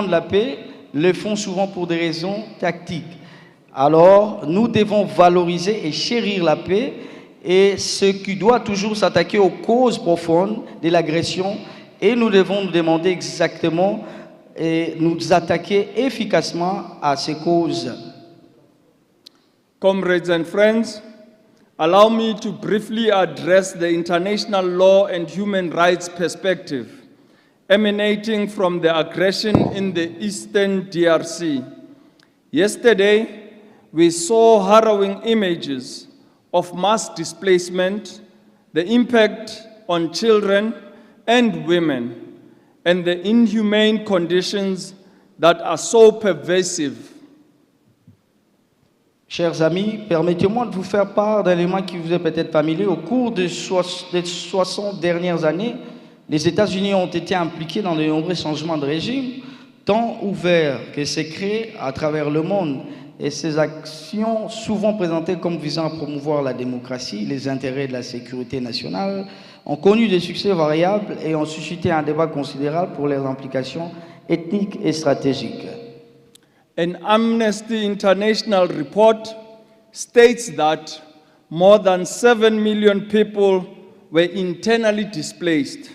de la paix le font souvent pour des raisons tactiques. Alors, nous devons valoriser et chérir la paix et ce qui doit toujours s'attaquer aux causes profondes de l'agression et nous devons nous demander exactement et nous attaquer efficacement à ces causes. Comrades and friends, allow me to briefly address the international law and human rights perspective emanating from the aggression in the eastern DRC. Yesterday, we saw harrowing images of mass displacement, the impact on children and women, and the inhumane conditions that are so pervasive. Chers amis, permettez-moi de vous faire part d'un élément qui vous est peut-être familier. Au cours des 60 dernières années, les États-Unis ont été impliqués dans de nombreux changements de régime, tant ouverts que secrets à travers le monde. Et ces actions, souvent présentées comme visant à promouvoir la démocratie, les intérêts de la sécurité nationale, ont connu des succès variables et ont suscité un débat considérable pour leurs implications ethniques et stratégiques. An Amnesty International report states that more than 7 million people were internally displaced,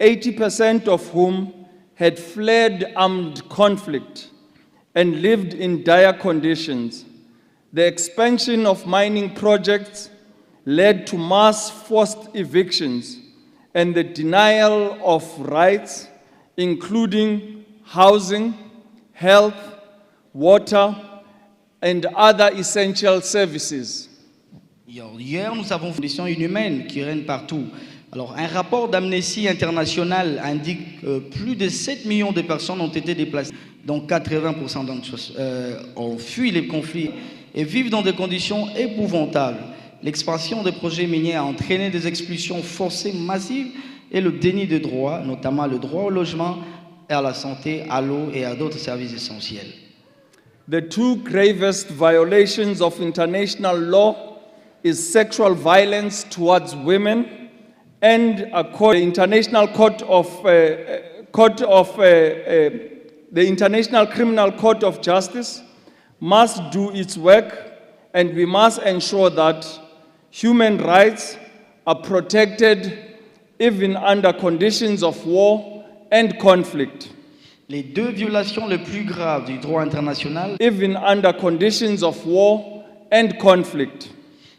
80% of whom had fled armed conflict and lived in dire conditions. The expansion of mining projects led to mass forced evictions and the denial of rights, including housing, health, water, and other essential services. Hier, nous avons des conditions inhumaines qui règnent partout. Alors, un rapport d'Amnesty International indique que plus de 7 millions de personnes ont été déplacées, dont 80% d'entre eux ont fui les conflits et vivent dans des conditions épouvantables. L'expansion des projets miniers a entraîné des expulsions forcées massives et le déni de droits, notamment le droit au logement, à la santé, à l'eau et à d'autres services essentiels. The two gravest violations of international law is sexual violence towards women and the International the International Criminal Court of Justice must do its work, and we must ensure that human rights are protected even under conditions of war and conflict. Les deux violations les plus graves du droit international, Even under conditions of war and conflict.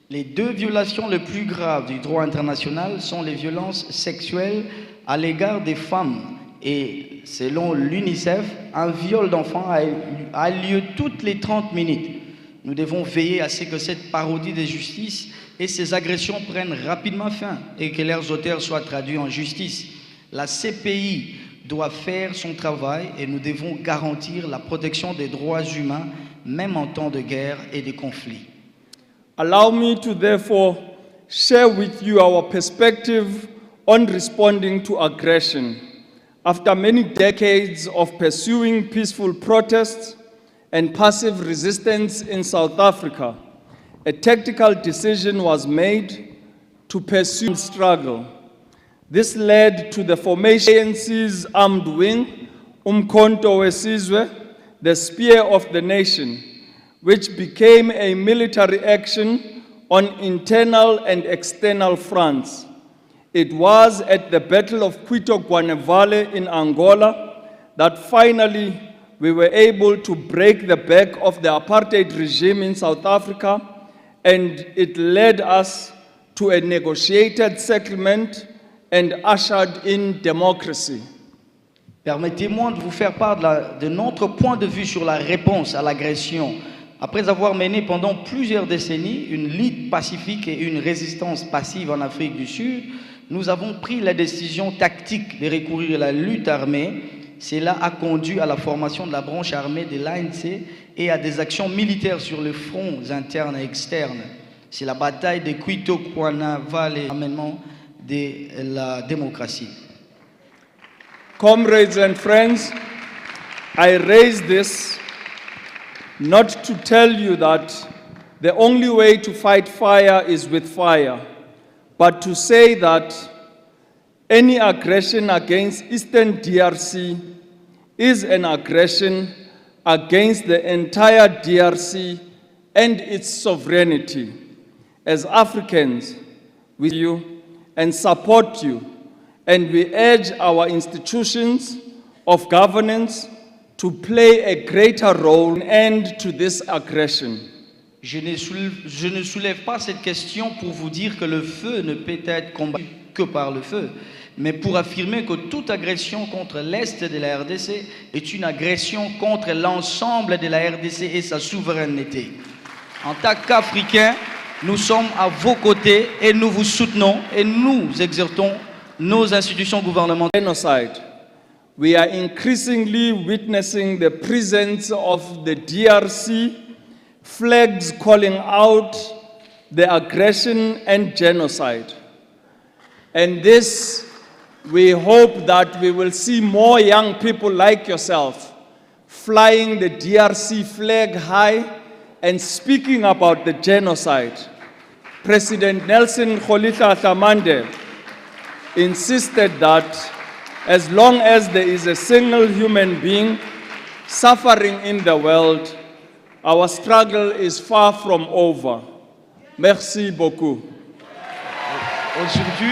les deux violations les plus graves du droit international sont les violences sexuelles à l'égard des femmes. Et selon l'UNICEF, un viol d'enfant a lieu toutes les 30 minutes. Nous devons veiller à ce que cette parodie de justice et ces agressions prennent rapidement fin et que leurs auteurs soient traduits en justice. La CPI doit faire son travail et nous devons garantir la protection des droits humains, même en temps de guerre et de conflits. Allow me to therefore share with you our perspective on responding to aggression. After many decades of pursuing peaceful protests and passive resistance in South Africa, a tactical decision was made to pursue struggle. This led to the formation of ANC's armed wing, Umkhonto weSizwe, the Spear of the Nation, which became a military action on internal and external fronts. It was at the Battle of Cuito-Guanevale in Angola that finally we were able to break the back of the apartheid regime in South Africa, and it led us to a negotiated settlement and ushered in democracy. Permettez-moi de vous faire part de notre point de vue sur la réponse à l'agression. Après avoir mené pendant plusieurs décennies une lutte pacifique et une résistance passive en Afrique du Sud, nous avons pris la décision tactique de recourir à la lutte armée. Cela a conduit à la formation de la branche armée de l'ANC et à des actions militaires sur les fronts internes et externes. C'est la bataille de Cuito-Guanevale et l'amènement de la démocratie. Comrades and friends, I raise this not to tell you that the only way to fight fire is with fire, but to say that any aggression against Eastern DRC is an aggression against the entire DRC and its sovereignty. As Africans, we support you and support you, and we urge our institutions of governance to play a greater role in end to this aggression. Je ne soulève pas cette question pour vous dire que le feu ne peut être combattu que par le feu, mais pour affirmer que toute agression contre l'Est de la RDC est une agression contre l'ensemble de la RDC et sa souveraineté. En tant qu'Africains, nous sommes à vos côtés et nous vous soutenons et nous exerçons nos institutions gouvernementales. Genocide. We are increasingly witnessing the presence of the DRC flags calling out the aggression and genocide. And this, we hope that we will see more young people like yourself flying the DRC flag high and speaking about the genocide. President Nelson Rolihlahla Mandela insisted that as long as there is a single human being suffering in the world, our struggle is far from over. Merci beaucoup. Aujourd'hui,